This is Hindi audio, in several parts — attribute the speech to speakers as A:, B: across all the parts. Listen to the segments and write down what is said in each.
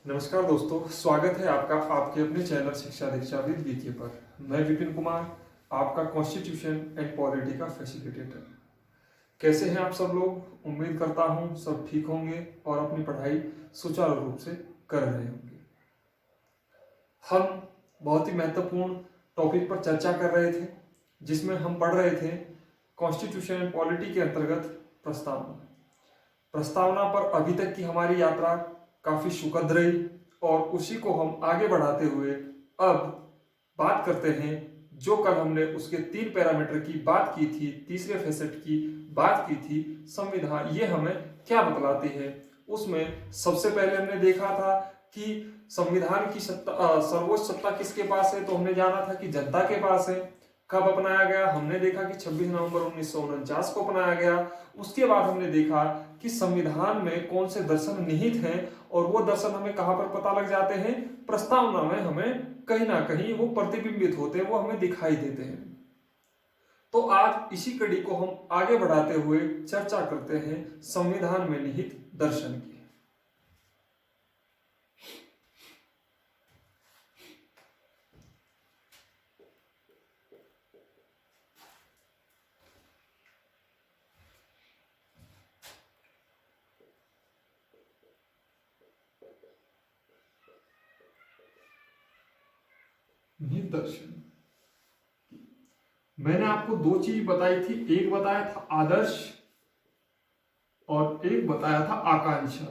A: नमस्कार दोस्तों, स्वागत है आपका आपके अपने चैनल शिक्षा दीक्षा विद बीके पर। मैं विपिन कुमार, आपका कॉन्स्टिट्यूशन एंड पॉलिटी का फैसिलिटेटर। कैसे हैं आप सब लोग? उम्मीद करता हूं सब ठीक होंगे और अपनी पढ़ाई सुचारू रूप से कर रहे होंगे। हम बहुत ही महत्वपूर्ण टॉपिक पर चर्चा कर रहे थे, जिसमें हम पढ़ रहे थे कॉन्स्टिट्यूशन एंड पॉलिटी के अंतर्गत प्रस्तावना पर अभी तक की हमारी यात्रा काफी सुखद रही और उसी को हम आगे बढ़ाते हुए अब बात करते हैं जो कल हमने उसके 3 पैरामीटर की बात की थी, तीसरे फैसेट की बात की थी, संविधान ये हमें क्या बतलाती है। उसमें सबसे पहले हमने देखा था कि संविधान की सत्ता, सर्वोच्च सत्ता किसके पास है, तो हमने जाना था कि जनता के पास है। कब अपनाया गया? हमने देखा कि 26 नवंबर 1949 को अपनाया गया। उसके बाद हमने देखा कि संविधान में कौन से दर्शन निहित हैं और वो दर्शन हमें कहां पर पता लग जाते हैं? प्रस्तावना में हमें कहीं ना कहीं वो प्रतिबिंबित होते हैं, वो हमें दिखाई देते हैं। तो आज इसी कड़ी को हम आगे बढ़ाते हुए चर्चा करते हैं संविधान में निहित दर्शन की। निहित दर्शन मैंने आपको 2 चीज बताई थी, एक बताया था आदर्श और एक बताया था आकांक्षा।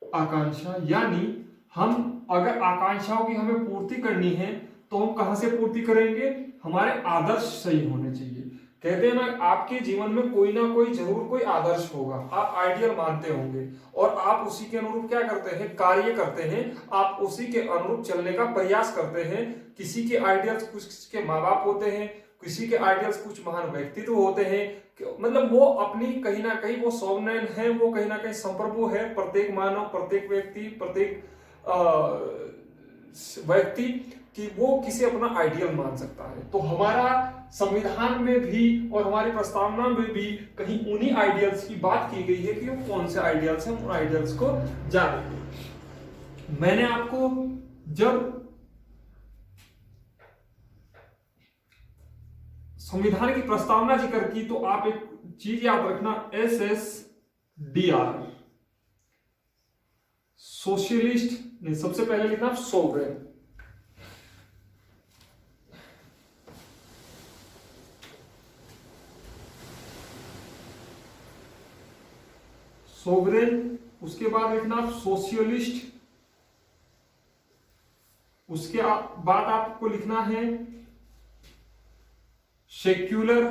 A: आकांक्षा यानी हम अगर आकांक्षाओं की हमें पूर्ति करनी है तो हम कहां से पूर्ति करेंगे? हमारे आदर्श सही होने चाहिए। कहते हैं ना, आपके जीवन में कोई ना कोई जरूर कोई आदर्श होगा, आप आइडियल मानते होंगे और आप उसी के अनुरूप क्या करते हैं? कार्य करते हैं। आप उसी के अनुरूप चलने का प्रयास करते हैं। किसी के आइडियल्स, कुछ के माँ बाप होते हैं, किसी के आइडियल्स कुछ महान व्यक्तित्व होते हैं, मतलब वो अपनी कहीं ना कहीं वो सोवरेन है, वो कहीं ना कहीं संप्रभु है। प्रत्येक मानव, प्रत्येक व्यक्ति, प्रत्येक व्यक्ति कि वो किसी अपना आइडियल मान सकता है। तो हमारा संविधान में भी और हमारी प्रस्तावना में भी कहीं उन्हीं आइडियल्स की बात की गई है कि वो कौन से आइडियल्स हैं, उन आइडियल्स को जानेंगे। मैंने आपको जब संविधान की प्रस्तावना जिक्र की तो आप एक चीज याद रखना, SSDR, सोशलिस्ट नहीं, सबसे पहले लिखना सोवरेन। सोवरेन, उसके बाद लिखना सोशियलिस्ट, उसके बाद आपको लिखना है सेक्युलर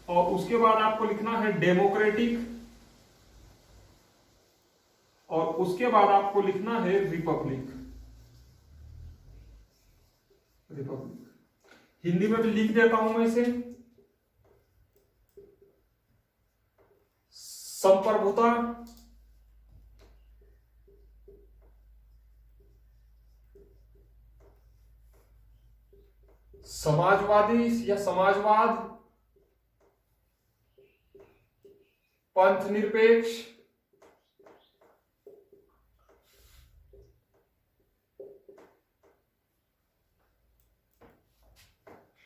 A: और उसके बाद आपको लिखना है डेमोक्रेटिक और उसके बाद आपको लिखना है रिपब्लिक। हिंदी में भी लिख देता हूं मैं इसे, संप्रभुता, समाजवादी या समाजवाद, पंथ निरपेक्ष,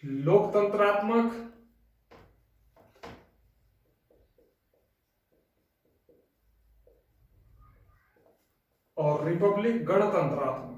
A: लोकतंत्रात्मक और रिपब्लिक गणतंत्रात्मक।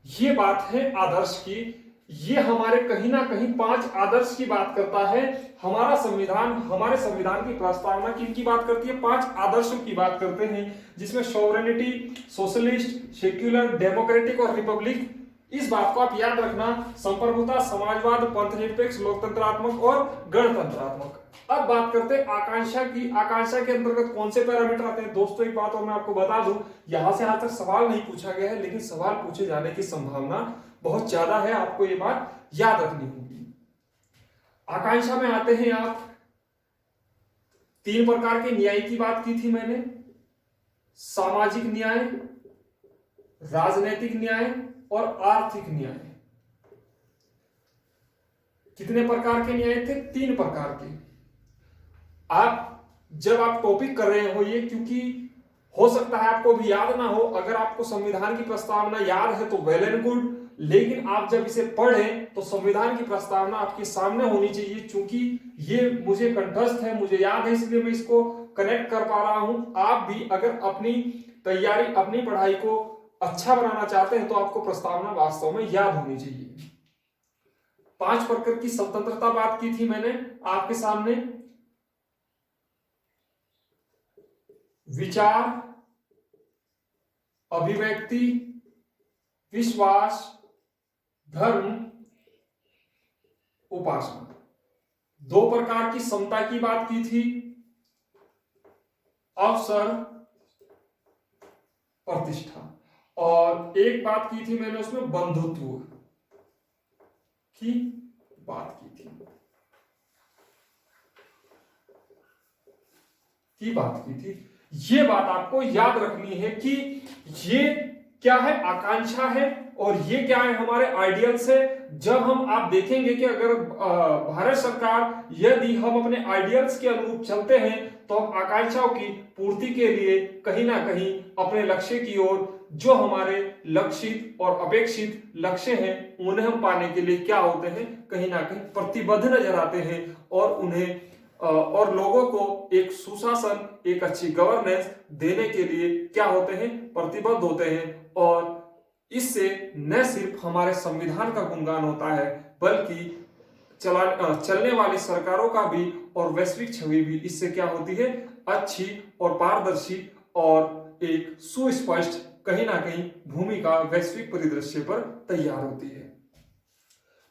A: ये बात है आदर्श की। ये हमारे कहीं ना कहीं 5 आदर्श की बात करता है हमारा संविधान। हमारे संविधान की प्रस्तावना किनकी बात करती है? 5 आदर्शों की बात करते हैं, जिसमें सॉवरेनिटी, सोशलिस्ट, सेक्युलर, डेमोक्रेटिक और रिपब्लिक। इस बात को आप याद रखना, संप्रभुता, समाजवाद, पंथ निरपेक्ष, लोकतंत्रात्मक और गणतंत्रात्मक। अब बात करते हैं आकांक्षा की। आकांक्षा के अंतर्गत कौन से पैरामीटर आते हैं? दोस्तों एक बात और मैं आपको बता दूं, यहां से आज तक सवाल नहीं पूछा गया है, लेकिन सवाल पूछे जाने की संभावना बहुत ज्यादा है। आपको ये बात याद रखनी होगी। आकांक्षा में आते हैं आप, 3 प्रकार के न्याय की बात की थी मैंने, सामाजिक न्याय, राजनीतिक न्याय और आर्थिक न्याय। कितने प्रकार के न्याय थे? 3 प्रकार के। जब आप टॉपिक कर रहे हो ये, क्योंकि हो सकता है आपको भी याद ना हो, अगर आपको संविधान की प्रस्तावना याद है तो वेल एंड गुड, लेकिन आप जब इसे पढ़ें तो संविधान की प्रस्तावना आपके सामने होनी चाहिए। क्योंकि ये मुझे कंठस्थ है, मुझे याद है, इसलिए मैं इसको कनेक्ट कर पा रहा हूं। आप भी अगर अपनी तैयारी, अपनी पढ़ाई को अच्छा बनाना चाहते हैं तो आपको प्रस्तावना वास्तव में याद होनी चाहिए। 5 प्रकार की स्वतंत्रता बात की थी मैंने आपके सामने। विचार, अभिव्यक्ति, विश्वास, धर्म, उपासना। 2 प्रकार की समता की बात की थी, अवसर, प्रतिष्ठा। और एक बात की थी मैंने उसमें बंधुत्व की बात की थी। ये बात आपको याद रखनी है कि ये क्या है, आकांक्षा है, और ये क्या है, हमारे आइडियल्स है। जब आप देखेंगे कि अगर भारत सरकार, यदि हम अपने आइडियल्स के अनुरूप चलते हैं तो हम आकांक्षाओं की पूर्ति के लिए कहीं ना कहीं अपने लक्ष्य की ओर, जो हमारे लक्षित और अपेक्षित लक्ष्य हैं, उन्हें हम पाने के लिए क्या होते हैं, कहीं ना कहीं प्रतिबद्ध नजर आते हैं, और लोगों को एक सुशासन, एक अच्छी गवर्नेंस देने के लिए क्या होते हैं, प्रतिबद्ध होते हैं। और इससे न सिर्फ हमारे संविधान का गुणगान होता है, बल्कि चलने वाली सरकारों का भी और वैश्विक छवि भी इससे क्या होती है, अच्छी और पारदर्शी और एक सुस्पष्ट कहीं ना कहीं भूमिका वैश्विक परिदृश्य पर तैयार होती है।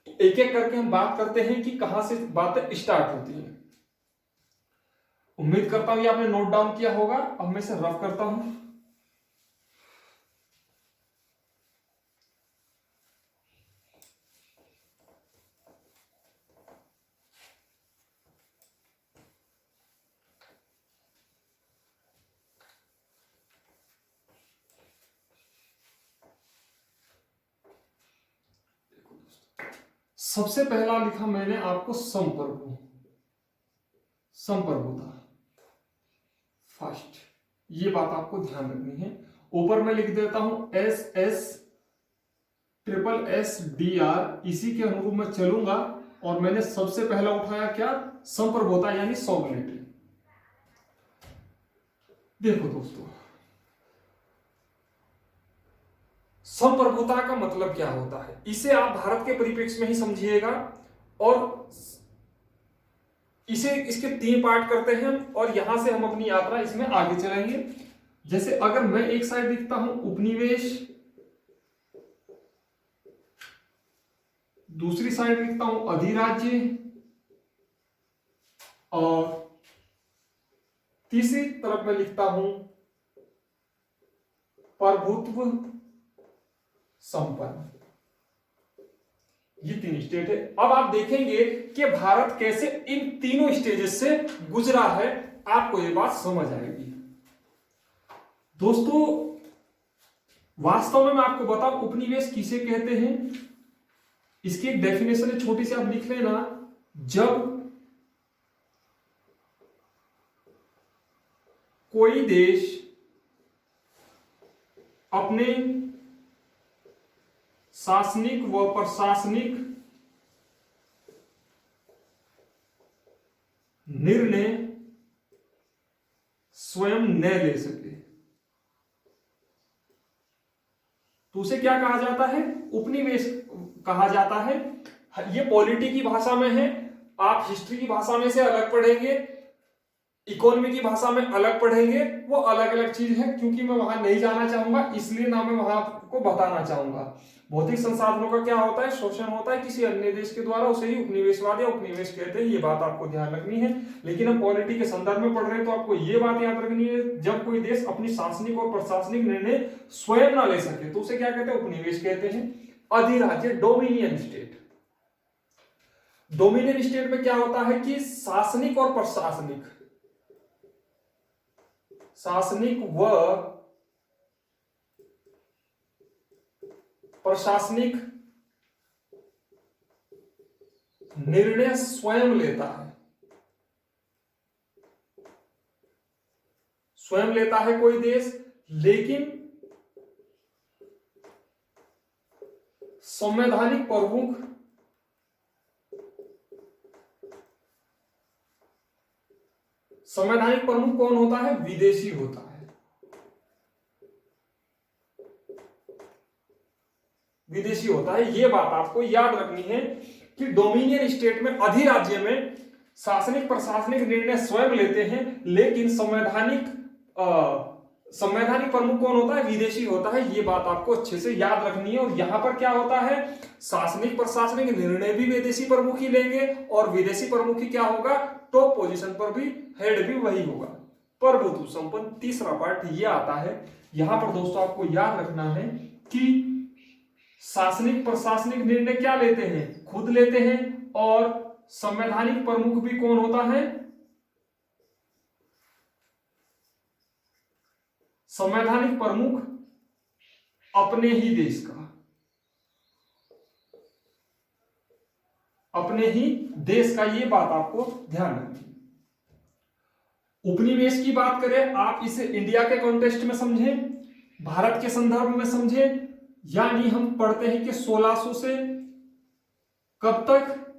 A: तो एक एक करके हम बात करते हैं कि कहां से बातें स्टार्ट होती हैं। उम्मीद करता हूं ये आपने नोट डाउन किया होगा। अब मैं इसे रफ करता हूं। सबसे पहला लिखा मैंने आपको संप्रभुता फर्स्ट, ये बात आपको ध्यान रखनी है। ऊपर मैं लिख देता हूं SSSSDR, इसी के अनुरूप मैं चलूंगा। और मैंने सबसे पहला उठाया क्या, संप्रभुता यानी सॉवरेनिटी। देखो दोस्तों, संप्रभुता का मतलब क्या होता है, इसे आप भारत के परिप्रेक्ष्य में ही समझिएगा। और इसके 3 पार्ट करते हैं हम, और यहां से हम अपनी यात्रा इसमें आगे चलाएंगे। जैसे अगर मैं एक साइड लिखता हूं उपनिवेश, दूसरी साइड लिखता हूं अधिराज्य, और तीसरी तरफ मैं लिखता हूं प्रभुत्व संपन्न। ये 3 स्टेट है। अब आप देखेंगे कि भारत कैसे इन तीनों स्टेजेस से गुजरा है, आपको ये बात समझ आएगी। दोस्तों, वास्तव में मैं आपको बताऊं उपनिवेश किसे कहते हैं, इसकी एक डेफिनेशन है, छोटी सी आप लिख लेना। जब कोई देश अपने शासनिक व प्रशासनिक निर्णय स्वयं न ले सके तो उसे क्या कहा जाता है, उपनिवेश कहा जाता है। ये पॉलिटी की भाषा में है, आप हिस्ट्री की भाषा में से अलग पढ़ेंगे, इकोनॉमी की भाषा में अलग पढ़ेंगे, वो अलग अलग चीज है। क्योंकि मैं वहां नहीं जाना चाहूंगा, इसलिए ना मैं वहां को बताना चाहूंगा। भौतिक संसाधनों का क्या होता है, शोषण होता है किसी अन्य देश के द्वारा, उसे ही उपनिवेशवाद या उपनिवेश कहते हैं। ये बात आपको ध्यान रखनी है। लेकिन हम पॉलिटी के संदर्भ में पढ़ रहे हैं तो आपको ये बात याद रखनी है, जब कोई देश अपनी शासनिक और प्रशासनिक निर्णय स्वयं ना ले सके तो उसे क्या कहते हैं, उपनिवेश कहते हैं। अधिराज्य डोमिनियन स्टेट, डोमिनियन स्टेट में क्या होता है कि शासनिक और प्रशासनिक शासनिक व प्रशासनिक निर्णय स्वयं लेता है। स्वयं लेता है कोई देश, लेकिन संवैधानिक प्रमुख कौन होता है? विदेशी होता है। विदेशी होता है। यह बात आपको याद रखनी है कि डोमिनियन स्टेट में, अधिराज्य में शासनिक प्रशासनिक निर्णय स्वयं लेते हैं, लेकिन संवैधानिक प्रमुख कौन होता है? विदेशी होता है। ये बात आपको अच्छे से याद रखनी है। और यहां पर क्या होता है? शासनिक प्रशासनिक निर्णय भी विदेशी प्रमुख ही लेंगे, और विदेशी प्रमुख ही क्या होगा? टॉप पोजीशन पर भी हेड भी वही होगा। प्रभुत्व संपन्न तीसरा पार्ट ये आता है। यहां पर दोस्तों आपको याद रखना है कि शासनिक प्रशासनिक निर्णय क्या लेते हैं? खुद लेते हैं। और संवैधानिक प्रमुख भी कौन होता है? संवैधानिक प्रमुख अपने ही देश का, अपने ही देश का, ये बात आपको ध्यान रखनी। उपनिवेश की बात करें, आप इसे इंडिया के कॉन्टेक्स्ट में समझें, भारत के संदर्भ में समझें। यानी हम पढ़ते हैं कि 1600 से कब तक?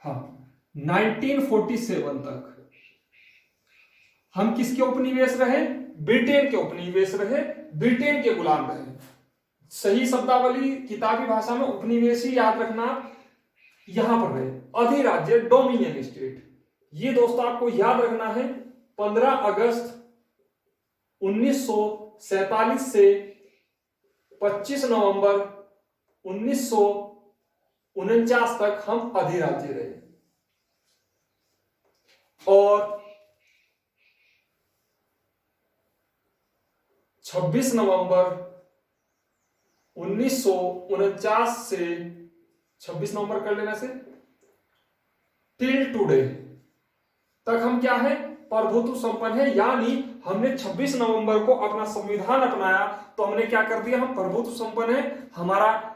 A: हाँ, 1947 तक हम किसके उपनिवेश रहे? ब्रिटेन के उपनिवेश रहे, ब्रिटेन के गुलाम रहे। सही शब्दावली किताबी भाषा में उपनिवेश ही याद रखना। यहां पर रहे अधिराज्य, डोमिनियन स्टेट। ये दोस्तों आपको याद रखना है। 15 अगस्त 1947 से 25 नवंबर 1949 तक हम अधिराज्य रहे। और 26 नवंबर 1949 से 26 नवंबर कर लेना से टिल टुडे तक हम क्या है? प्रभुत्व संपन्न है। यानी हमने 26 नवंबर को अपना संविधान अपनाया, तो हमने क्या कर दिया? हम प्रभुत्व संपन्न है। हमारा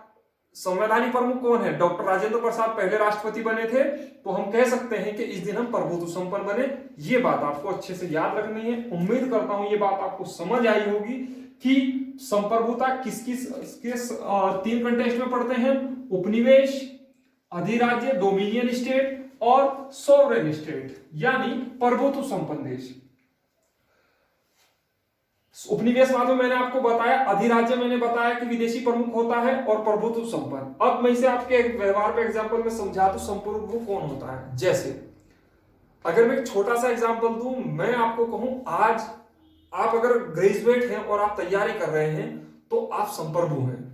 A: संवैधानिक प्रमुख कौन है? डॉक्टर राजेंद्र प्रसाद पहले राष्ट्रपति बने थे, तो हम कह सकते हैं कि इस दिन हम प्रभुत्व संपन्न बने। ये बात आपको अच्छे से याद रखनी है। उम्मीद करता हूं ये बात आपको समझ आई होगी कि संप्रभुता किस तीन कंटेक्स्ट में पढ़ते हैं: उपनिवेश, अधिराज्य, डोमिनियन स्टेट और सॉवरेन स्टेट, यानी प्रभुत्व संपन्न देश। उपनिवेशवाद में मैंने आपको बताया, अधिराज्य मैंने बताया कि विदेशी प्रमुख होता है, और प्रभुत्व संपन्न। अब मैं इसे आपके व्यवहार पे एग्जांपल में समझा दूं संप्रभु कौन होता है। जैसे अगर मैं एक छोटा सा एग्जांपल दूं, मैं आपको कहूं आज आप अगर ग्रेजुएट हैं और आप तैयारी कर रहे हैं, तो आप संप्रभु हैं।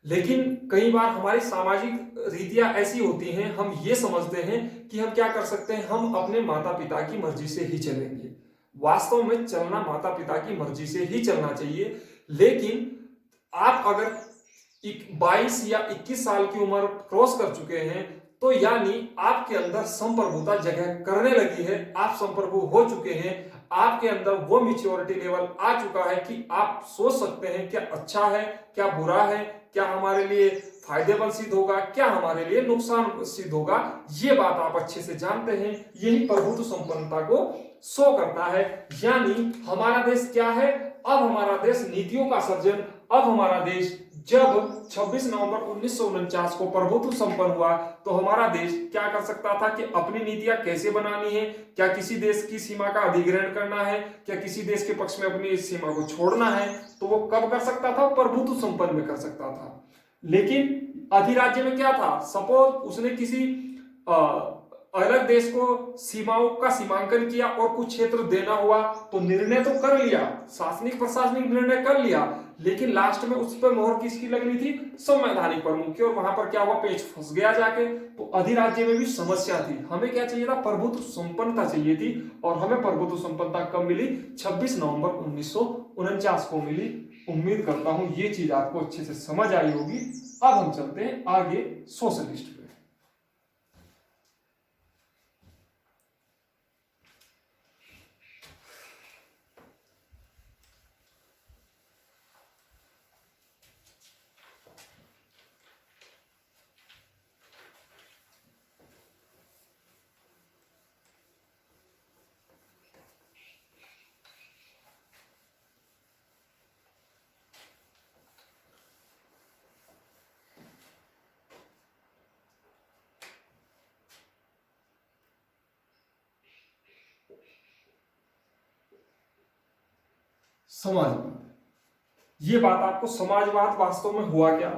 A: लेकिन कई बार हमारी सामाजिक रीतियां ऐसी होती हैं, हम ये समझते हैं कि हम क्या कर सकते हैं, हम अपने माता पिता की मर्जी से ही चलेंगे। वास्तव में चलना माता पिता की मर्जी से ही चलना चाहिए। लेकिन आप अगर 22 या 21 साल की उम्र क्रॉस कर चुके हैं, तो यानी आपके अंदर संप्रभुता जगह करने लगी है, आप संप्रभु हो चुके हैं। आपके अंदर वो मैच्योरिटी लेवल आ चुका है कि आप सोच सकते हैं क्या अच्छा है, क्या बुरा है, क्या हमारे लिए फायदेमंद सिद्ध होगा, क्या हमारे लिए नुकसान सिद्ध होगा। ये बात आप अच्छे से जानते हैं। यही प्रभुत्व संपन्नता को शो करता है। यानी हमारा देश क्या है? अब हमारा देश नीतियों का सर्जन। अब हमारा देश जब 26 नवंबर 1949 को प्रभुत्व संपन्न हुआ, तो हमारा देश क्या कर सकता था कि अपनी नीतियां कैसे बनानी है, क्या किसी देश की सीमा का अधिग्रहण करना है, क्या किसी देश के पक्ष में अपनी सीमा को छोड़ना है, तो वो कब कर सकता था? प्रभुत्व संपन्न में कर सकता था। लेकिन अधिराज्य में क्या था? सपोज उसने किसी अलग देश को सीमाओं का सीमांकन किया और कुछ क्षेत्र देना हुआ, तो निर्णय तो कर लिया, शासनिक प्रशासनिक निर्णय कर लिया, लेकिन लास्ट में उस पर मोहर किसकी लगनी थी? संवैधानिक प्रमुख की। और वहां पर क्या हुआ? पेच फंस गया जाके। तो अधिराज्य में भी समस्या थी। हमें क्या चाहिए था? प्रभुत्व संपन्नता चाहिए थी। और हमें प्रभुत्व संपन्नता कब मिली? 26 नवंबर 1949 को मिली। उम्मीद करता हूं ये चीज आपको अच्छे से समझ आई होगी। अब हम चलते हैं आगे सोशलिस्ट पे। समाजवाद। ये बात आपको समाजवाद वास्तव में हुआ क्या,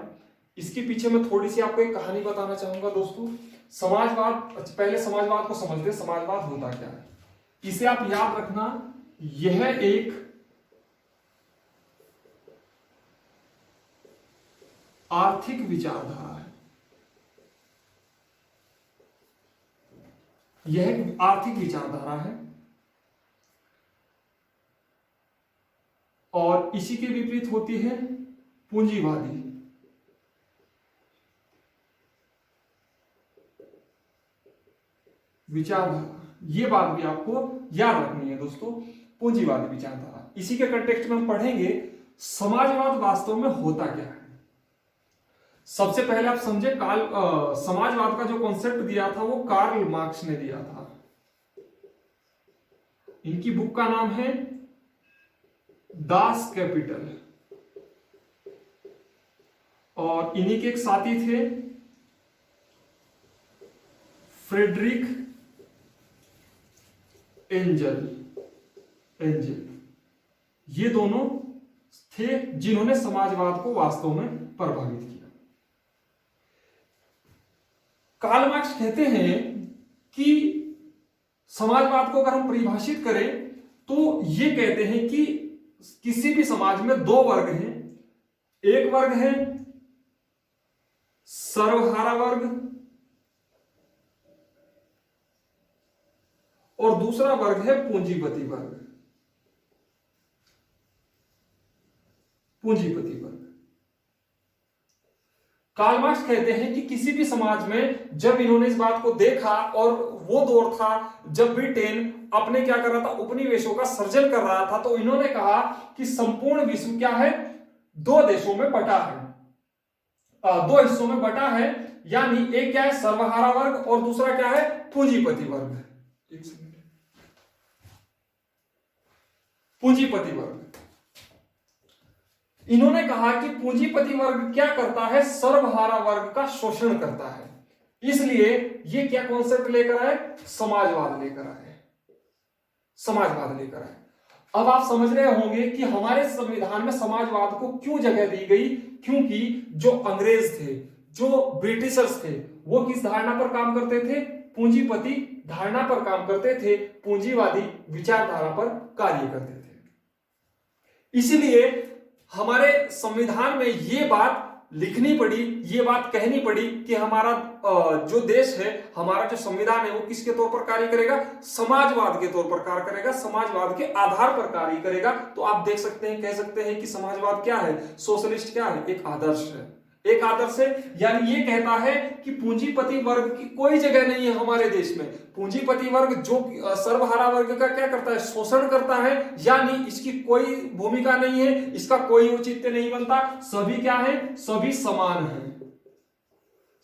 A: इसके पीछे मैं थोड़ी सी आपको एक कहानी बताना चाहूंगा दोस्तों। समाजवाद, पहले समाजवाद को समझते हैं, समाजवाद होता क्या है। इसे आप याद रखना, यह एक आर्थिक विचारधारा है। यह एक आर्थिक विचारधारा है और इसी के विपरीत होती है पूंजीवादी। विचारधारा, ये बात भी आपको याद रखनी है दोस्तों, पूंजीवादी विचारधारा। इसी के कंटेक्स्ट में हम पढ़ेंगे समाजवाद वास्तव में होता क्या है। सबसे पहले आप समझे, समाजवाद का जो कॉन्सेप्ट दिया था वो कार्ल मार्क्स ने दिया था। इनकी बुक का नाम है दास कैपिटल, और इन्हीं के एक साथी थे फ्रेडरिक एंजल। ये दोनों थे जिन्होंने समाजवाद को वास्तव में प्रभावित किया। कार्ल मार्क्स कहते हैं कि समाजवाद को अगर हम परिभाषित करें तो ये कहते हैं कि किसी भी समाज में दो वर्ग हैं। एक वर्ग है सर्वहारा वर्ग और दूसरा वर्ग है पूंजीपति वर्ग। पूंजीपति वर्ग। कार्ल मार्क्स कहते हैं कि किसी भी समाज में जब इन्होंने इस बात को देखा, और वो दौर था जब ब्रिटेन अपने क्या कर रहा था, उपनिवेशों का सर्जन कर रहा था, तो इन्होंने कहा कि संपूर्ण विश्व क्या है, दो देशों में बटा है, दो हिस्सों में बटा है। यानी एक क्या है सर्वहारा वर्ग और दूसरा क्या है पूंजीपति वर्ग। एक सेकंड, पूंजीपति वर्ग। इन्होंने कहा कि पूंजीपति वर्ग क्या करता है, सर्वहारा वर्ग का शोषण करता है। इसलिए ये क्या कॉन्सेप्ट लेकर आए, समाजवाद लेकर आए। समाजवाद लेकर आए। अब आप समझ रहे होंगे कि हमारे संविधान में समाजवाद को क्यों जगह दी गई, क्योंकि जो अंग्रेज थे, जो ब्रिटिशर्स थे, वो किस धारणा पर काम करते थे, पूंजीपति धारणा पर काम करते थे, पूंजीवादी विचारधारा पर कार्य करते थे। इसलिए हमारे संविधान में ये बात लिखनी पड़ी, ये बात कहनी पड़ी कि हमारा जो देश है, हमारा जो संविधान है, वो किसके तौर पर कार्य करेगा, समाजवाद के तौर पर कार्य करेगा, समाजवाद के आधार पर कार्य करेगा। तो आप देख सकते हैं, कह सकते हैं कि समाजवाद क्या है, सोशलिस्ट क्या है, एक आदर्श है। एक आदर्श है, यानी ये कहता है कि पूंजीपति वर्ग की कोई जगह नहीं है हमारे देश में। पूंजीपति वर्ग जो सर्वहारा वर्ग का क्या करता है, शोषण करता है, यानी इसकी कोई भूमिका नहीं है, इसका कोई औचित्य नहीं बनता। सभी क्या है, सभी समान है।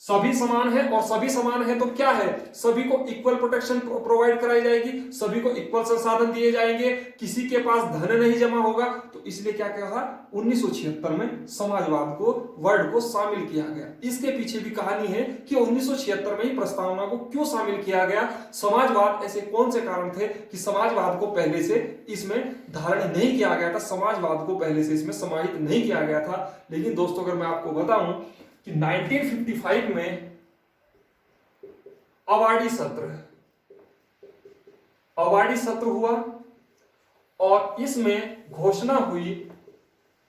A: सभी समान है, और सभी समान है तो क्या है, सभी को इक्वल प्रोटेक्शन प्रोवाइड कराई जाएगी, सभी को इक्वल संसाधन दिए जाएंगे, किसी के पास धन नहीं जमा होगा। तो इसलिए क्या कहा, 1976 में समाजवाद को, वर्ड को शामिल किया गया। इसके पीछे भी कहानी है कि 1976 में ही प्रस्तावना को क्यों शामिल किया गया, समाजवाद, ऐसे कौन से कारण थे कि समाजवाद को पहले से इसमें धारण नहीं किया गया था, समाजवाद को पहले से इसमें समाहित नहीं किया गया था। लेकिन दोस्तों अगर मैं आपको बताऊं कि 1955 में अवार्डी सत्र हुआ, और इसमें घोषणा हुई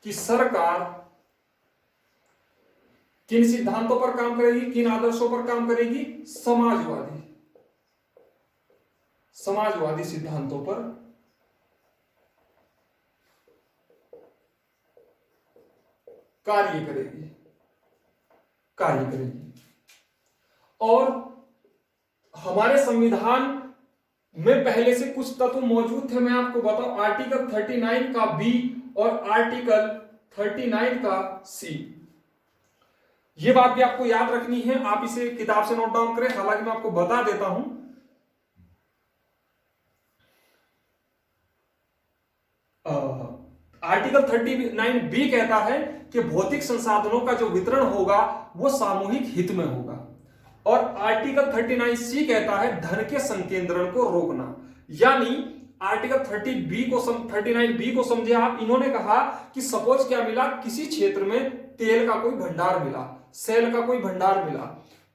A: कि सरकार किन सिद्धांतों पर काम करेगी, किन आदर्शों पर काम करेगी, समाजवादी सिद्धांतों पर कार्य करेगी। और हमारे संविधान में पहले से कुछ तत्व मौजूद थे, मैं आपको बताऊं, आर्टिकल 39 का बी और आर्टिकल 39 का सी। ये बात भी आपको याद रखनी है, आप इसे किताब से नोट डाउन करें, हालांकि मैं आपको बता देता हूं। आर्टिकल 39 बी कहता है कि भौतिक संसाधनों का जो वितरण होगा वो सामूहिक हित में होगा, और आर्टिकल 39 सी कहता है धन के संकेंद्रण को रोकना। यानी आर्टिकल 39 बी को समझे आप। इन्होंने कहा कि सपोज क्या मिला, किसी क्षेत्र में तेल का कोई भंडार मिला, सेल का कोई भंडार मिला,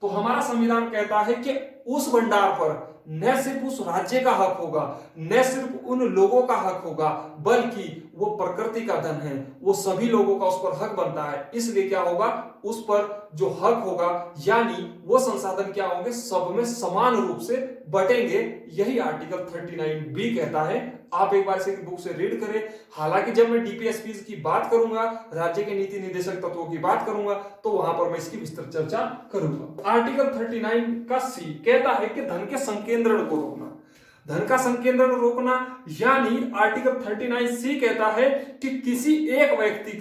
A: तो हमारा संविधान कहता है कि उस भंडार पर न सिर्फ उस राज्य का हक होगा, न सिर्फ उन लोगों का हक होगा, बल्कि वो प्रकृति का धन है, वो सभी लोगों का उस पर हक बनता है। इसलिए क्या होगा, उस पर जो हक होगा यानी वो संसाधन क्या होंगे, सब में समान रूप से बटेंगे। यही आर्टिकल 39 बी कहता है। आप एक बार इसे बुक से रीड करें। हालांकि जब मैं डीपीएसपी की बात करूंगा, राज्य के नीति निर्देशक तत्वों की बात करूंगा, तो वहां पर मैं इसकी विस्तृत चर्चा करूंगा। आर्टिकल 39 का सी कहता है कि धन के संकेंद्रण को रोकना। धन का संकेंद्रण रोकना यानी आर्टिकल 39 सी कहता है कि किसी एक व्यक्ति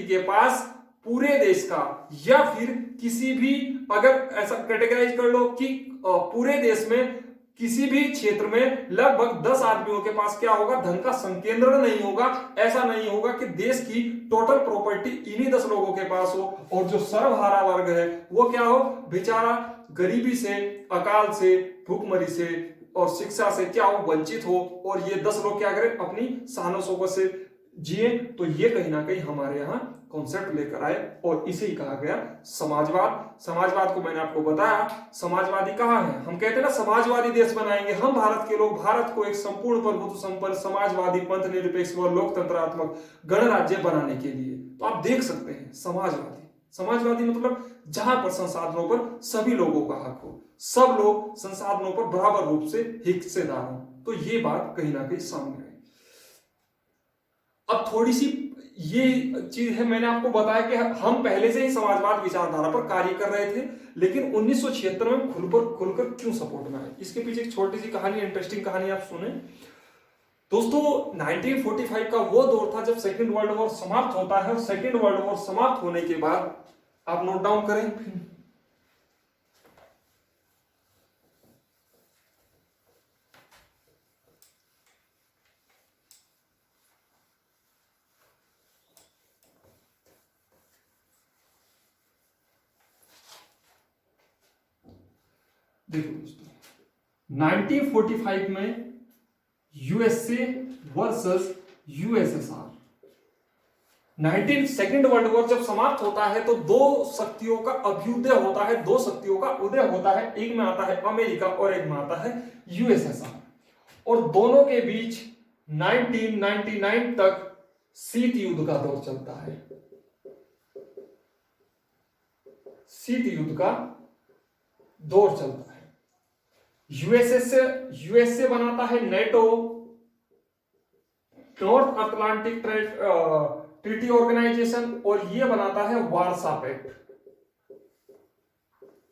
A: के पास पूरे देश का, या फिर किसी भी, अगर ऐसा कैटेगराइज कर लो कि पूरे देश में किसी भी क्षेत्र में लगभग 10 आदमियों के पास क्या होगा, धन का संकेंद्रण नहीं होगा। ऐसा नहीं होगा कि देश की टोटल प्रॉपर्टी इन्हीं 10 लोगों के पास हो, और जो सर्वहारा वर्ग है वो क्या हो, बेचारा गरीबी से, अकाल से, भूखमरी से और शिक्षा से क्या हो, वंचित हो, और ये 10 लोग क्या करें, अपनी शान शौकत से जिए। तो ये कहीं ना कहीं हमारे यहाँ कॉन्सेप्ट लेकर आए, और इसे ही कहा गया समाजवाद। समाजवाद को मैंने आपको बताया, समाजवादी कहाँ है, हम कहते हैं ना समाजवादी देश बनाएंगे हम भारत के लोग, भारत को एक संपूर्ण प्रभुत्व संपन्न समाजवादी पंथ निरपेक्ष व लोकतंत्रात्मक गणराज्य बनाने के लिए। तो आप देख सकते हैं समाजवादी मतलब जहां पर संसाधनों पर सभी लोगों का हक हो, सब लोग संसाधनों पर बराबर रूप से हिस्सेदार हो। तो ये बात कहीं ना कहीं सामने आई। अब थोड़ी सी ये चीज है, मैंने आपको बताया कि हम पहले से ही समाजवाद विचारधारा पर कार्य कर रहे थे, लेकिन 1976 में खुलकर क्यों सपोर्ट में आए, इसके पीछे एक छोटी सी कहानी, इंटरेस्टिंग कहानी आप सुने दोस्तों। 1945 का वो दौर था जब सेकेंड वर्ल्ड वॉर समाप्त होता है, और सेकेंड वर्ल्ड वॉर समाप्त होने के बाद आप नोट डाउन करें, देखो दोस्तों 1945 में USA versus USSR, second world war जब समाप्त होता है तो दो शक्तियों का अभ्युदय होता है, दो शक्तियों का उदय होता है। एक में आता है अमेरिका और एक में आता है यूएसएसआर, और दोनों के बीच 1999 तक शीत युद्ध का दौर चलता है। शीत युद्ध का दौर चलता है। यूएसए बनाता है NATO, North Atlantic Treaty Organization, और ये बनाता है वार्सा पैक्ट।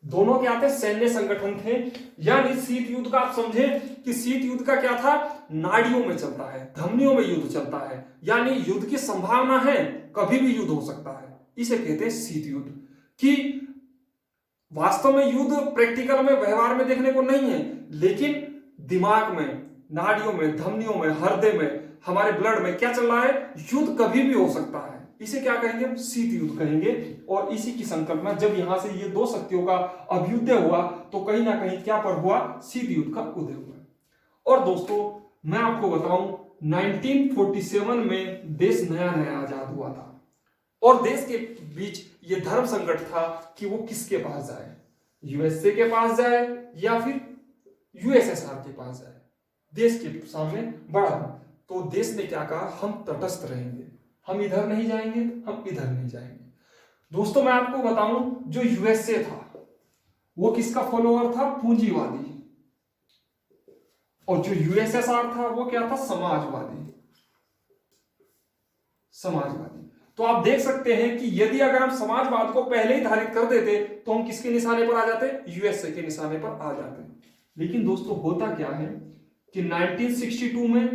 A: दोनों क्या थे, सैन्य संगठन थे। यानी शीत युद्ध का आप समझे कि शीत युद्ध का क्या था, नाड़ियों में चलता है, धमनियों में युद्ध चलता है, यानी युद्ध की संभावना है, कभी भी युद्ध हो सकता है। इसे कहते हैं शीत युद्ध। कि वास्तव में युद्ध प्रैक्टिकल में, व्यवहार में देखने को नहीं है, लेकिन दिमाग में, नाड़ियों में, धमनियों में, हृदय में, हमारे ब्लड में क्या चल रहा है, युद्ध कभी भी हो सकता है। इसे क्या कहेंगे, शीत युद्ध कहेंगे। और इसी की संकल्पना जब यहां से ये दो शक्तियों का अभ्युदय हुआ तो कहीं ना कहीं क्या पर हुआ, शीत युद्ध का उदय हुआ। और दोस्तों मैं आपको बताऊं 1947 में देश नया नया आजाद हुआ था, और देश के बीच ये धर्म संकट था कि वो किसके पास जाए, यूएसए के पास जाए या फिर यूएसएसआर के पास जाए। देश के सामने बड़ा, तो देश ने क्या कहा, हम तटस्थ रहेंगे, हम इधर नहीं जाएंगे, हम इधर नहीं जाएंगे। दोस्तों मैं आपको बताऊं, जो यूएसए था वो किसका फॉलोअर था, पूंजीवादी, और जो यूएसएसआर था वो क्या था, समाजवादी। तो आप देख सकते हैं कि यदि अगर हम समाजवाद को पहले ही धारित कर देते तो हम किसके निशाने पर आ जाते, यूएसए के निशाने पर आ जाते। लेकिन दोस्तों होता क्या है कि 1962 में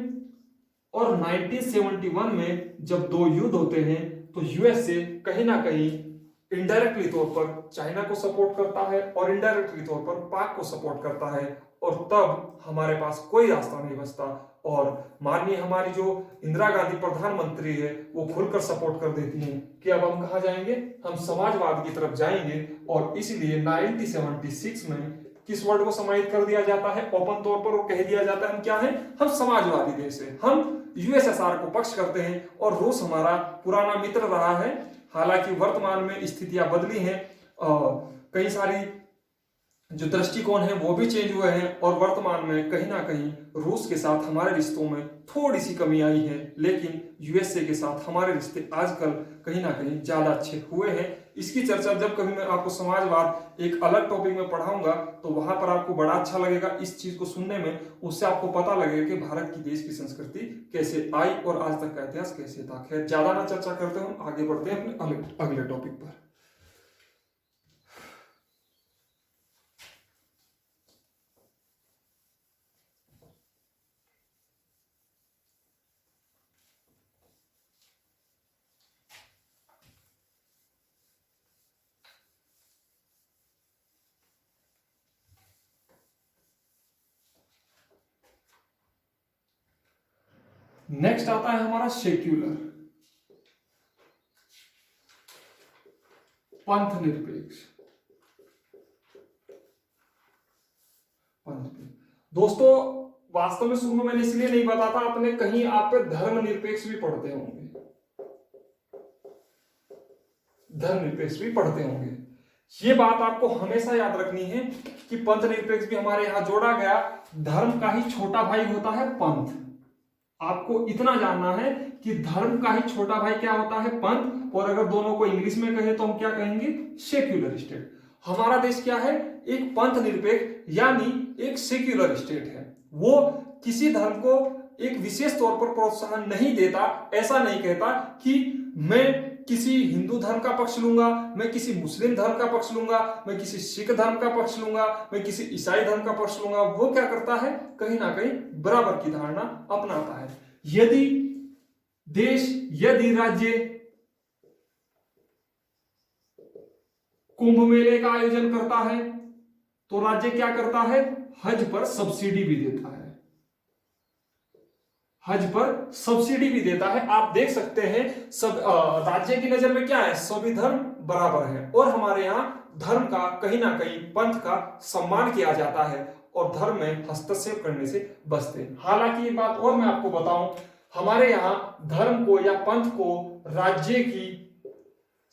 A: और 1971 में जब दो युद्ध होते हैं तो यूएसए कहीं ना कहीं इनडायरेक्टली तौर पर चाइना को सपोर्ट करता है और इनडायरेक्टली तौर पर पाक को सपोर्ट करता है, और तब हमारे पास कोई रास्ता नहीं बचता, और माननीय हमारी जो इंदिरा गांधी प्रधानमंत्री है वो खुलकर सपोर्ट कर देती हैं कि अब हम कहां जाएंगे, हम समाजवाद की तरफ जाएंगे। और इसलिए 1976 में किस वर्ड को समाहित कर दिया जाता है? ओपन तौर पर वो कह दिया जाता है हम क्या है, हम समाजवादी देश है, हम यूएसएसआर को पक्ष करते हैं और रूस हमारा पुराना मित्र रहा है। हालांकि वर्तमान में स्थितियां बदली हैं, कई सारी जो दृष्टिकोण है वो भी चेंज हुए हैं और वर्तमान में कहीं ना कहीं रूस के साथ हमारे रिश्तों में थोड़ी सी कमी आई है, लेकिन यूएसए के साथ हमारे रिश्ते आजकल कहीं ना कहीं ज्यादा अच्छे हुए हैं। इसकी चर्चा जब कभी मैं आपको समाजवाद एक अलग टॉपिक में पढ़ाऊंगा तो वहां पर आपको बड़ा अच्छा लगेगा इस चीज को सुनने में। उससे आपको पता लगेगा कि भारत की देश की संस्कृति कैसे आई और आज तक का इतिहास कैसे था। खैर ज्यादा ना चर्चा करते हैं, हम आगे बढ़ते हैं अपने अगले टॉपिक पर। नेक्स्ट आता है हमारा सेक्युलर, पंथ निरपेक्ष। दोस्तों वास्तव में शुरू में मैंने इसलिए नहीं बताता, आपने कहीं आप पे धर्म निरपेक्ष भी पढ़ते होंगे, धर्म निरपेक्ष भी पढ़ते होंगे। ये बात आपको हमेशा याद रखनी है कि पंथ निरपेक्ष भी हमारे यहां जोड़ा गया। धर्म का ही छोटा भाई होता है पंथ। आपको इतना जानना है कि धर्म का ही छोटा भाई क्या होता है, पंथ। और अगर दोनों को इंग्लिश में कहें तो हम क्या कहेंगे, सेक्युलर स्टेट। हमारा देश क्या है, एक पंथ निरपेक्ष यानी एक सेक्युलर स्टेट है। वो किसी धर्म को एक विशेष तौर पर प्रोत्साहन नहीं देता। ऐसा नहीं कहता कि मैं किसी हिंदू धर्म का पक्ष लूंगा, मैं किसी मुस्लिम धर्म का पक्ष लूंगा, मैं किसी सिख धर्म का पक्ष लूंगा, मैं किसी ईसाई धर्म का पक्ष लूंगा। वो क्या करता है, कहीं ना कहीं बराबर की धारणा अपनाता है। यदि देश, यदि राज्य कुंभ मेले का आयोजन करता है तो राज्य क्या करता है, हज पर सब्सिडी भी देता है, हज पर सब्सिडी भी देता है। आप देख सकते हैं सब राज्य की नजर में क्या है, सभी धर्म बराबर है और हमारे यहाँ धर्म का कहीं ना कहीं पंथ का सम्मान किया जाता है और धर्म में हस्तक्षेप करने से बचते हैं। हालांकि एक बात और मैं आपको बताऊं, हमारे यहाँ धर्म को या पंथ को राज्य की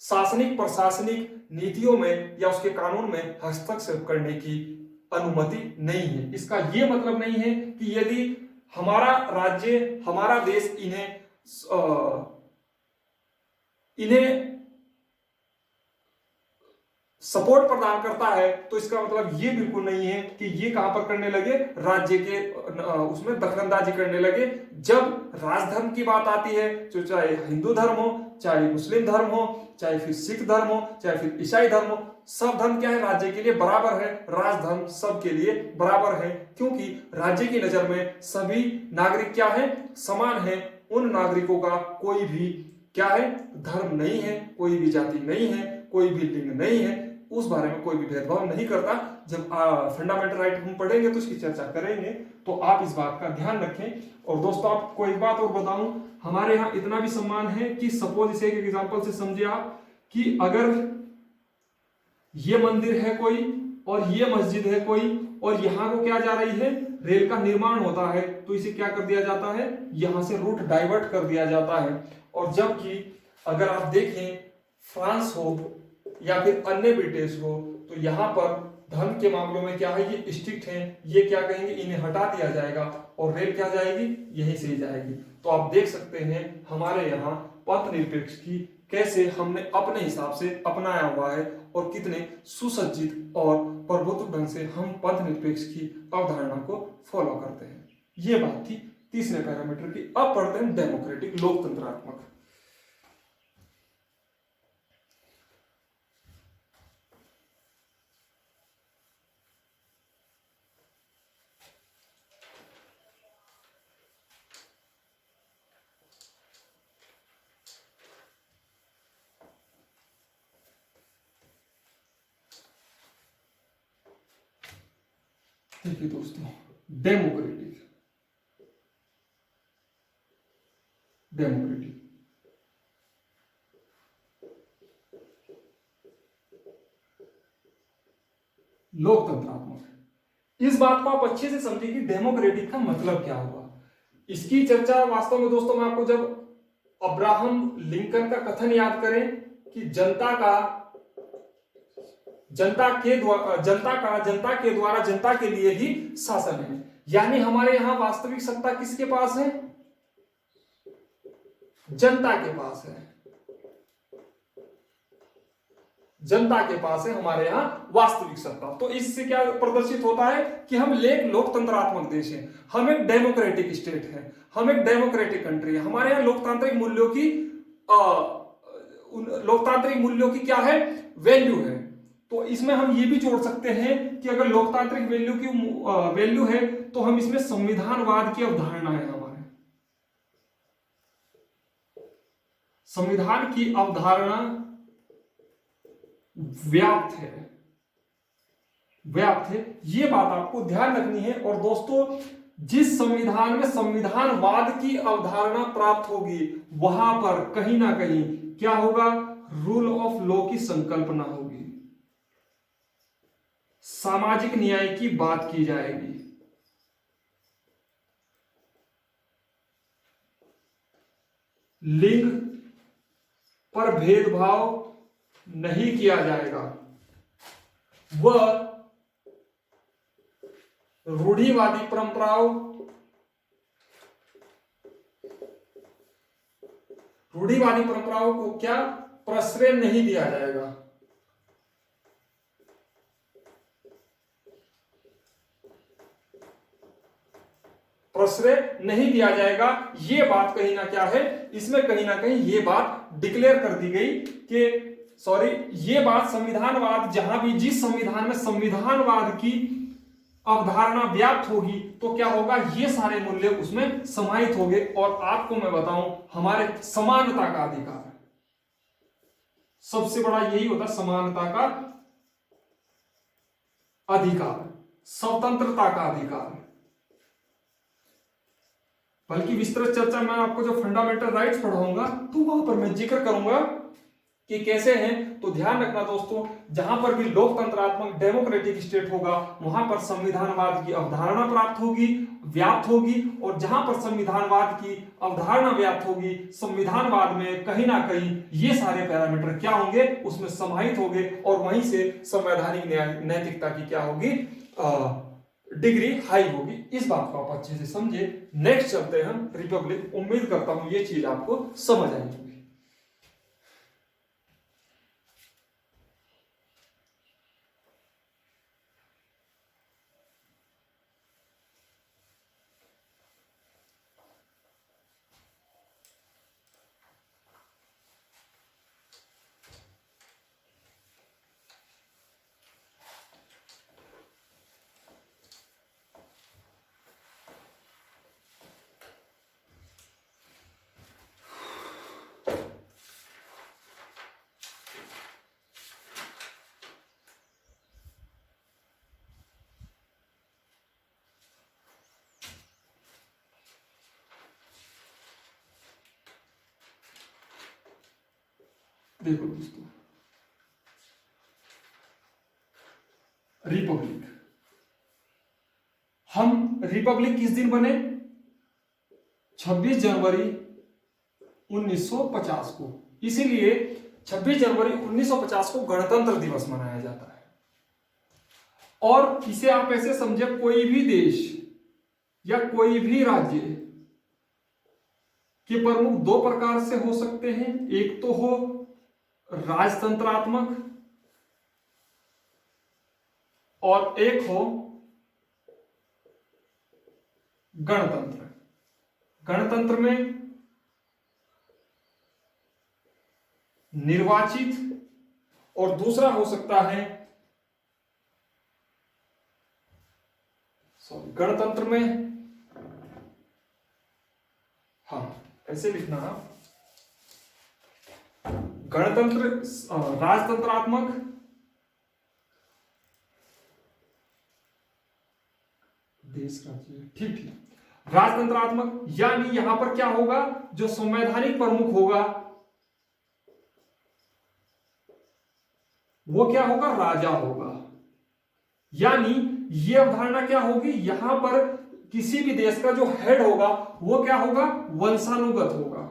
A: शासनिक प्रशासनिक नीतियों में या उसके कानून में हस्तक्षेप करने की अनुमति नहीं है। इसका यह मतलब नहीं है कि यदि हमारा राज्य, हमारा देश इन्हें सपोर्ट प्रदान करता है तो इसका मतलब ये बिल्कुल नहीं है कि ये कहां पर करने लगे, राज्य के उसमें दखलंदाजी करने लगे। जब राजधर्म की बात आती है, तो चाहे हिंदू धर्म हो, चाहे मुस्लिम धर्म हो, चाहे फिर सिख धर्म हो, चाहे फिर ईसाई धर्म हो, सब धर्म क्या है, राज्य के लिए बराबर है। राजधर्म सबके लिए बराबर है, क्योंकि राज्य की नजर में सभी नागरिक क्या है, समान है। उन नागरिकों का कोई भी क्या है, धर्म नहीं है, कोई भी जाति नहीं है, कोई भी लिंग नहीं है, उस बारे में कोई भी भेदभाव नहीं करता। जब फंडामेंटल राइट हम पढ़ेंगे तो इसकी चर्चा करेंगे, तो आप इस बात का ध्यान रखें। और दोस्तों आपको एक बात और बताऊं, हमारे यहाँ इतना भी सम्मान है कि सपोज इसे एक एग्जांपल से समझिए आप, कि अगर ये मंदिर है कोई और ये मस्जिद है कोई और यहाँ को क्या जा रही है, रेल का निर्माण होता है, तो इसे क्या कर दिया जाता है, यहां से रूट डाइवर्ट कर दिया जाता है। और जबकि अगर आप देखें फ्रांस हो या फिर अन्य ब्रिटिश हो, तो यहाँ पर धर्म के मामलों में क्या है, ये स्ट्रिक्ट है, ये क्या कहेंगे, इन्हें हटा दिया जाएगा और रेल क्या जाएगी, यहीं से जाएगी। तो आप देख सकते हैं हमारे यहाँ पंथ निरपेक्ष की कैसे हमने अपने हिसाब से अपनाया हुआ है और कितने सुसज्जित और प्रभुत्व ढंग से हम पंथ निरपेक्ष की अवधारणा को फॉलो करते हैं। ये बात थी तीसरे पैरामीटर की। अब पढ़ते हैं डेमोक्रेटिक, लोकतंत्रात्मक। देखिए दोस्तों, डेमोक्रेटिक डेमोक्रेटिक लोकतंत्रात्मक इस बात को आप अच्छे से समझिए कि डेमोक्रेटिक का मतलब क्या हुआ। इसकी चर्चा वास्तव में दोस्तों मैं आपको, जब अब्राहम लिंकन का कथन याद करें कि जनता के द्वारा जनता के लिए ही शासन है, यानी हमारे यहां वास्तविक सत्ता किसके पास है? जनता के पास है। जनता के पास है हमारे यहां वास्तविक सत्ता। तो इससे क्या प्रदर्शित होता है कि हम एक लोकतंत्रात्मक देश हैं, हम एक डेमोक्रेटिक स्टेट है, हम एक डेमोक्रेटिक कंट्री है। हमारे यहां लोकतांत्रिक मूल्यों की क्या है? वैल्यू है। तो इसमें हम ये भी जोड़ सकते हैं कि अगर लोकतांत्रिक वैल्यू है तो हम इसमें संविधानवाद की अवधारणा है। हमारे संविधान की अवधारणा व्याप्त है, ये बात आपको ध्यान रखनी है। और दोस्तों, जिस संविधान में संविधानवाद की अवधारणा प्राप्त होगी वहां पर कहीं ना कहीं क्या होगा? रूल ऑफ लॉ की संकल्पना होगी, सामाजिक न्याय की बात की जाएगी, लिंग पर भेदभाव नहीं किया जाएगा, वह रूढ़िवादी परंपराओं को क्या प्रश्रय नहीं दिया जाएगा। प्रश्रय नहीं दिया जाएगा। ये बात कहीं ना क्या है, इसमें कहीं ना कहीं ये बात डिक्लेयर कर दी गई कि ये बात संविधानवाद, जहां भी जिस संविधान में संविधानवाद की अवधारणा व्याप्त होगी तो क्या होगा? ये सारे मूल्य उसमें समाहित होंगे। और आपको मैं बताऊं, हमारे समानता का अधिकार, सबसे बड़ा यही होता है, समानता का अधिकार, स्वतंत्रता का अधिकार। बल्कि विस्तृत चर्चा मैं आपको जो फंडामेंटल राइट्स पढ़ाऊंगा तो वहां पर मैं जिक्र करूंगा कि कैसे हैं। तो ध्यान रखना दोस्तों, जहां पर भी लोकतंत्रात्मक डेमोक्रेटिक स्टेट होगा वहां पर संविधानवाद की अवधारणा व्याप्त होगी। और जहां पर संविधानवाद की अवधारणा व्याप्त होगी, संविधानवाद में कहीं ना कहीं ये सारे पैरामीटर क्या होंगे? उसमें समाहित होंगे। और वहीं से संवैधानिक नैतिकता की क्या होगी? डिग्री हाई होगी। इस बात को आप अच्छे से समझे। नेक्स्ट चलते हैं हम रिपब्लिक। उम्मीद करता हूं ये चीज आपको समझ आएगी। देखो दोस्तों, रिपब्लिक, हम रिपब्लिक किस दिन बने? 26 जनवरी 1950 को। इसीलिए 26 जनवरी 1950 को गणतंत्र दिवस मनाया जाता है। और इसे आप ऐसे समझे, कोई भी देश या कोई भी राज्य के प्रमुख दो प्रकार से हो सकते हैं। एक तो हो राजतंत्रात्मक और एक हो गणतंत्र। गणतंत्र में निर्वाचित, और दूसरा हो सकता है गणतंत्र में, हाँ ऐसे लिखना, गणतंत्र, राजतंत्रात्मक, देश राज्य, ठीक, राजतंत्रात्मक। यानी यहां पर क्या होगा? जो संवैधानिक प्रमुख होगा वो क्या होगा? राजा होगा। यानी ये अवधारणा क्या होगी, यहां पर किसी भी देश का जो हेड होगा वो क्या होगा, वंशानुगत होगा,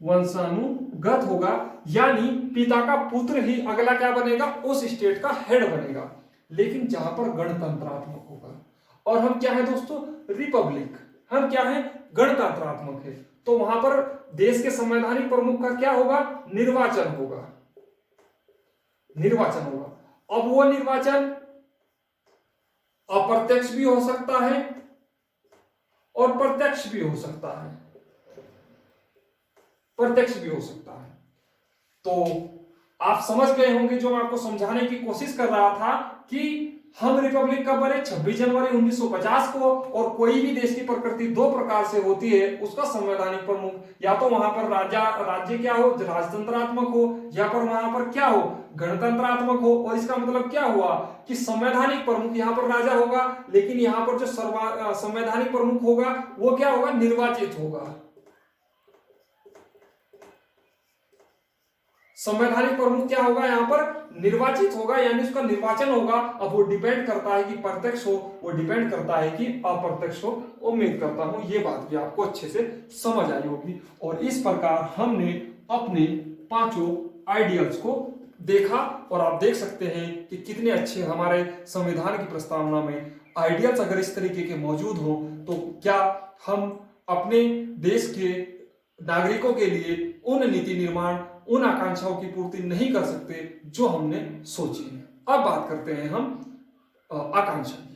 A: वंशानुगत होगा, यानी पिता का पुत्र ही अगला क्या बनेगा, उस स्टेट का हेड बनेगा। लेकिन जहां पर गणतंत्रात्मक होगा, और हम क्या है दोस्तों, रिपब्लिक, हम क्या है, गणतंत्रात्मक है, तो वहां पर देश के संवैधानिक प्रमुख का क्या होगा, निर्वाचन होगा, निर्वाचन होगा। अब वो निर्वाचन अप्रत्यक्ष भी हो सकता है और प्रत्यक्ष भी हो सकता है, प्रत्यक्ष भी हो सकता है। तो आप समझ गए होंगे जो मैं आपको समझाने की कोशिश कर रहा था कि हम रिपब्लिक कब बने, 26 जनवरी 1950 को, और कोई भी देश की प्रकृति दो प्रकार से होती है, उसका संवैधानिक प्रमुख या तो वहां पर राज्य क्या हो, राजतंत्रात्मक हो, या पर वहां पर क्या हो, गणतंत्रात्मक हो। और इसका मतलब क्या हुआ कि संवैधानिक प्रमुख यहाँ पर राजा होगा, लेकिन यहाँ पर जो संवैधानिक प्रमुख होगा वो क्या होगा, निर्वाचित होगा, संवैधानिक प्रमुख क्या होगा, यहां पर निर्वाचित होगा, यानी उसका निर्वाचन होगा। अब वो डिपेंड करता है कि प्रत्यक्ष हो, वो डिपेंड करता है कि अप्रत्यक्ष हो। उम्मीद करता हूं ये बात भी आपको अच्छे से समझ आई होगी। और इस प्रकार हमने अपने पांचों आइडियल्स को देखा, और आप देख सकते हैं कि कितने अच्छे हमारे संविधान की प्रस्तावना में आइडियल्स अगर इस तरीके के मौजूद हो, तो क्या हम अपने देश के नागरिकों के लिए उन नीति निर्माण, उन आकांक्षाओं की पूर्ति नहीं कर सकते जो हमने सोची है। अब बात करते हैं हम आकांक्षा की।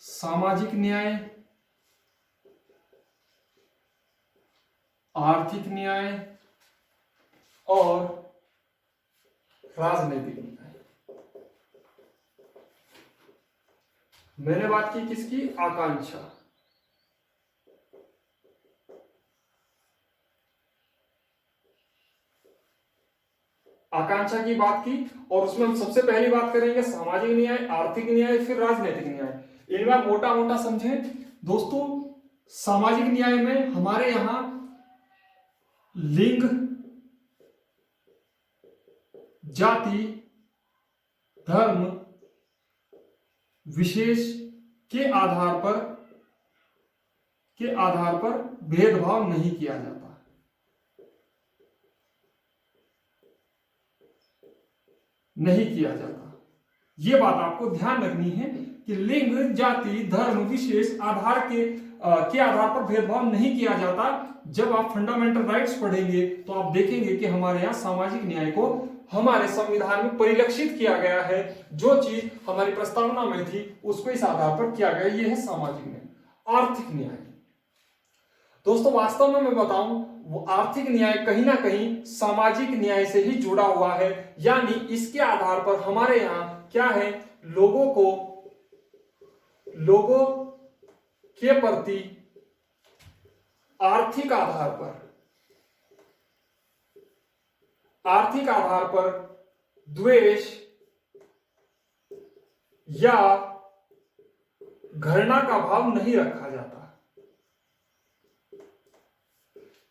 A: सामाजिक न्याय, आर्थिक न्याय और राजनीतिक न्याय। मैंने बात की किसकी, आकांक्षा। आकांक्षा की बात की, और उसमें हम सबसे पहली बात करेंगे सामाजिक न्याय, आर्थिक न्याय, फिर राजनीतिक न्याय। इनमें मोटा मोटा समझें दोस्तों, सामाजिक न्याय में हमारे यहां लिंग, जाति, धर्म, विशेष के आधार पर भेदभाव नहीं किया जाता, नहीं किया जाता। यह बात आपको ध्यान रखनी है कि लिंग, जाति, धर्म, विशेष के आधार पर भेदभाव नहीं किया जाता। जब आप फंडामेंटल राइट्स पढ़ेंगे तो आप देखेंगे कि हमारे यहाँ सामाजिक न्याय को हमारे संविधान में परिलक्षित किया गया है। जो चीज हमारी प्रस्तावना में थी उसको इस आधार पर किया गया, यह है सामाजिक न्याय। आर्थिक न्याय दोस्तों, वास्तव में मैं बताऊं, वो आर्थिक न्याय कहीं ना कहीं सामाजिक न्याय से ही जुड़ा हुआ है। यानी इसके आधार पर हमारे यहां क्या है, लोगों के प्रति आर्थिक आधार पर द्वेष या घृणा का भाव नहीं रखा जाता।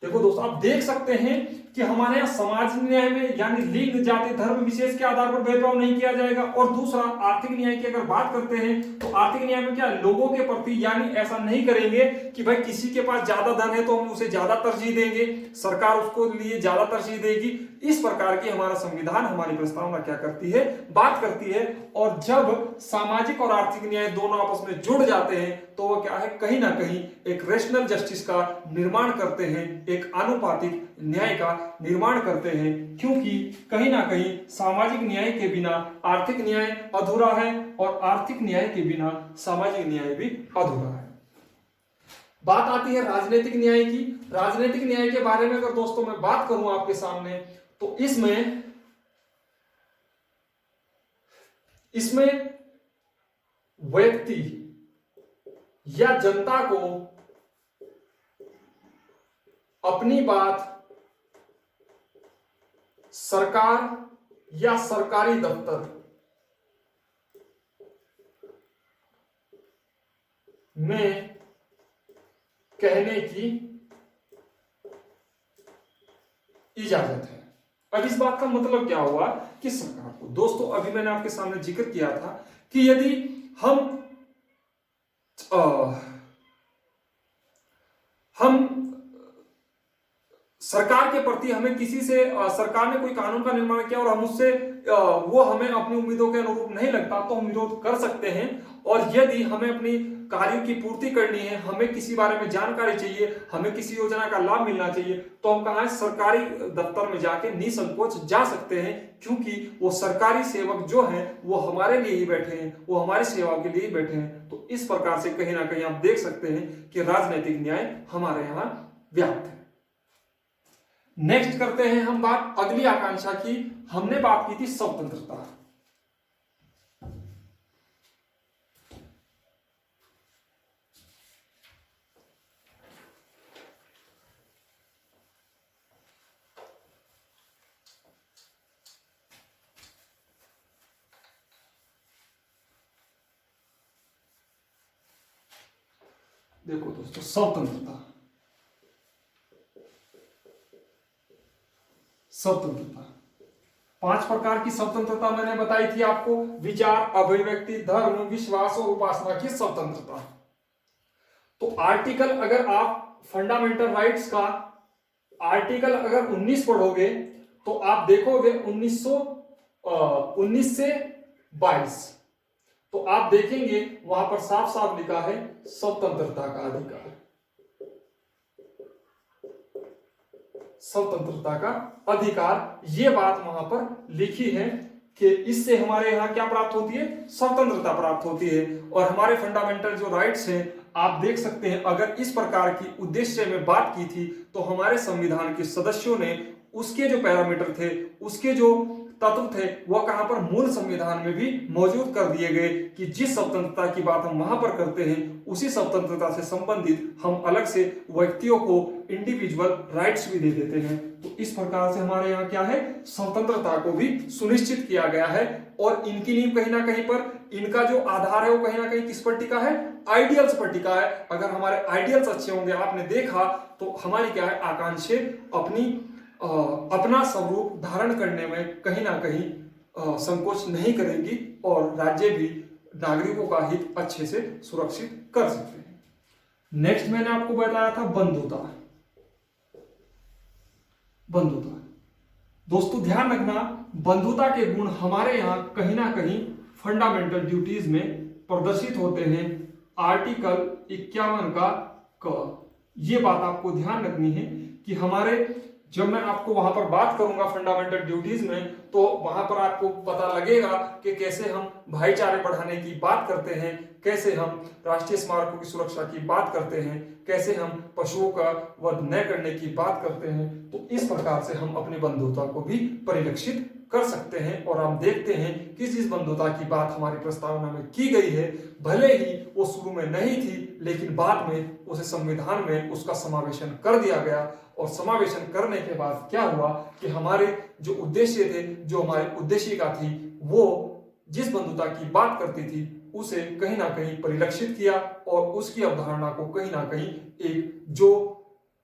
A: देखो दोस्तों, आप देख सकते हैं कि हमारे यहाँ समाज न्याय में यानी लिंग, जाति, धर्म, विशेष के आधार पर भेदभाव नहीं किया जाएगा। और दूसरा, आर्थिक न्याय की अगर बात करते हैं तो आर्थिक न्याय में क्या, लोगों के प्रति, यानी ऐसा नहीं करेंगे कि भाई किसी के पास ज्यादा धन है तो हम उसे ज्यादा तरजीह देंगे, सरकार उसको लिए ज्यादा तरजीह देगी। इस प्रकार की हमारा संविधान, हमारी प्रस्तावना क्या करती है, बात करती है। और जब सामाजिक और आर्थिक न्याय दोनों आपस में जुड़ जाते हैं तो वो क्या है, कहीं ना कहीं एक रेशनल जस्टिस का निर्माण करते हैं, एक आनुपातिक न्याय का निर्माण करते हैं। क्योंकि कहीं ना कहीं सामाजिक न्याय के बिना आर्थिक न्याय अधूरा है और आर्थिक न्याय के बिना सामाजिक न्याय भी अधूरा है। बात आती है राजनीतिक न्याय की। राजनीतिक न्याय के बारे में अगर दोस्तों मैं बात करूं आपके सामने, तो इसमें इसमें व्यक्ति या जनता को अपनी बात सरकार या सरकारी दफ्तर में कहने की इजाजत है। अब इस बात का मतलब क्या हुआ कि सरकार को, दोस्तों अभी मैंने आपके सामने जिक्र किया था कि यदि हम सरकार के प्रति हमें किसी से सरकार ने कोई कानून का निर्माण किया और हम उससे वो हमें अपनी उम्मीदों के अनुरूप नहीं लगता तो हम विरोध कर सकते हैं। और यदि हमें अपनी कार्यों की पूर्ति करनी है, हमें किसी बारे में जानकारी चाहिए, हमें किसी योजना का लाभ मिलना चाहिए, तो हम कहाँ सरकारी दफ्तर में जाके निसंकोच जा सकते हैं, क्योंकि वो सरकारी सेवक जो हैं वो हमारे लिए ही बैठे हैं, वो हमारी सेवा के लिए ही बैठे हैं। तो इस प्रकार से कहीं ना कहीं आप देख सकते हैं कि राजनीतिक न्याय हमारे यहाँ व्याप्त है। नेक्स्ट करते हैं हम बात अगली आकांक्षा की। हमने बात की थी स्वतंत्रता। देखो दोस्तों, स्वतंत्रता स्वतंत्रता 5 प्रकार की स्वतंत्रता मैंने बताई थी आपको। विचार, अभिव्यक्ति, धर्म, विश्वास और उपासना की स्वतंत्रता। तो आर्टिकल, अगर आप फंडामेंटल राइट्स का आर्टिकल अगर 19 पढ़ोगे तो आप देखोगे 19 से 22, तो आप देखेंगे वहां पर साफ साफ लिखा है स्वतंत्रता का अधिकार, स्वतंत्रता का अधिकार। ये बात वहां पर लिखी है कि इससे हमारे यहाँ क्या प्राप्त होती है, स्वतंत्रता प्राप्त होती है। और हमारे फंडामेंटल जो राइट्स हैं आप देख सकते हैं, अगर इस प्रकार की उद्देश्य में बात की थी तो हमारे संविधान के सदस्यों ने उसके जो पैरामीटर थे, उसके जो तत्व थे, वह कहां पर मूल संविधान में भी मौजूद कर दिए गए कि जिस स्वतंत्रता की बात हम वहां पर करते हैं उसी स्वतंत्रता से संबंधित हम अलग से व्यक्तियों को इंडिविजुअल राइट्स भी दे देते हैं। तो इस प्रकार से हमारे यहाँ क्या है, स्वतंत्रता को भी सुनिश्चित किया गया है। और इनकी नींव कहीं ना कहीं पर, इनका जो आधार है वो कहीं ना कहीं किस पर टिका है, आइडियल्स पर टिका है। अगर हमारे आइडियल्स अच्छे होंगे, आपने देखा तो हमारी क्या है, आकांक्षाएं अपना स्वरूप धारण करने में कहीं ना कहीं संकोच नहीं करेंगी और राज्य भी नागरिकों का हित अच्छे से सुरक्षित कर सकते हैं। नेक्स्ट मैंने आपको बताया था बंधुता। बंधुता दोस्तों ध्यान रखना, बंधुता के गुण हमारे यहाँ कहीं ना कहीं फंडामेंटल ड्यूटीज में प्रदर्शित होते हैं। आर्टिकल 51 का ये बात आपको ध्यान रखनी है कि हमारे, जब मैं आपको वहां पर बात करूंगा फंडामेंटल ड्यूटीज में, तो वहां पर आपको पता लगेगा कि कैसे हम भाईचारे बढ़ाने की बात करते हैं, कैसे हम राष्ट्रीय स्मारकों की सुरक्षा की बात करते हैं, कैसे हम पशुओं का वध न करने की बात करते हैं। तो इस प्रकार से हम अपनी बंधुता को भी परिलक्षित कर सकते हैं। और हम देखते हैं कि जिस बंधुता की बात हमारी प्रस्तावना में की गई है, भले ही वो शुरू में नहीं थी, लेकिन बाद में उसे संविधान में उसका समावेशन कर दिया गया। और समावेशन करने के बाद क्या हुआ कि हमारे जो उद्देश्य थे, जो हमारी उद्देशिका थी, वो जिस बंधुता की बात करती थी उसे कहीं ना कहीं परिलक्षित किया और उसकी अवधारणा को कहीं ना कहीं एक जो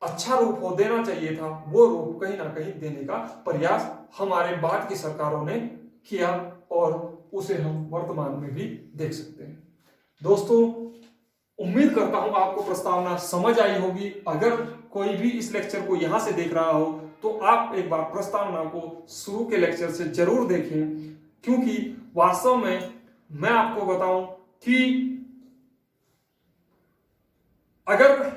A: अच्छा रूप हो देना चाहिए था, वो रूप कहीं ना कहीं देने का प्रयास हमारे बाद की सरकारों ने किया और उसे हम वर्तमान में भी देख सकते हैं। दोस्तों उम्मीद करता हूं आपको प्रस्तावना समझ आई होगी। अगर कोई भी इस लेक्चर को यहां से देख रहा हो तो आप एक बार प्रस्तावना को शुरू के लेक्चर से जरूर देखें, क्योंकि वास्तव में मैं आपको बताऊं कि अगर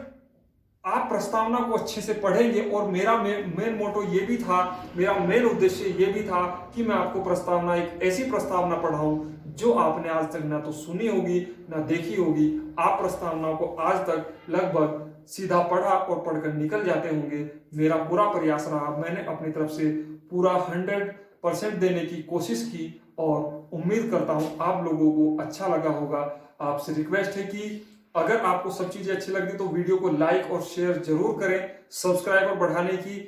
A: आप प्रस्तावना को अच्छे से पढ़ेंगे, और मेरा मेन मोटो ये भी था, मेरा मेन उद्देश्य ये भी था कि मैं आपको प्रस्तावना, एक ऐसी प्रस्तावना पढ़ाऊं जो आपने आज तक ना तो सुनी होगी ना देखी होगी। आप प्रस्तावना को आज तक लगभग सीधा पढ़ा और पढ़कर निकल जाते होंगे। मेरा पूरा प्रयास रहा, मैंने अपनी तरफ से पूरा 100% देने की कोशिश की। और उम्मीद करता हूं आप लोगों को अच्छा लगा होगा। आपसे रिक्वेस्ट है कि अगर आपको सब चीजें अच्छी लगती तो वीडियो को लाइक और शेयर जरूर करें, सब्सक्राइबर बढ़ाने की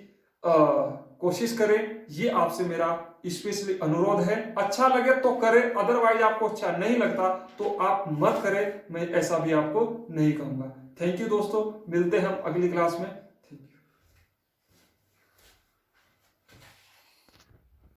A: कोशिश करें। ये आपसे मेरा स्पेशली अनुरोध है। अच्छा लगे तो करें, अदरवाइज आपको अच्छा नहीं लगता तो आप मत करें, मैं ऐसा भी आपको नहीं कहूंगा। थैंक यू दोस्तों, मिलते हैं हम अगली क्लास में।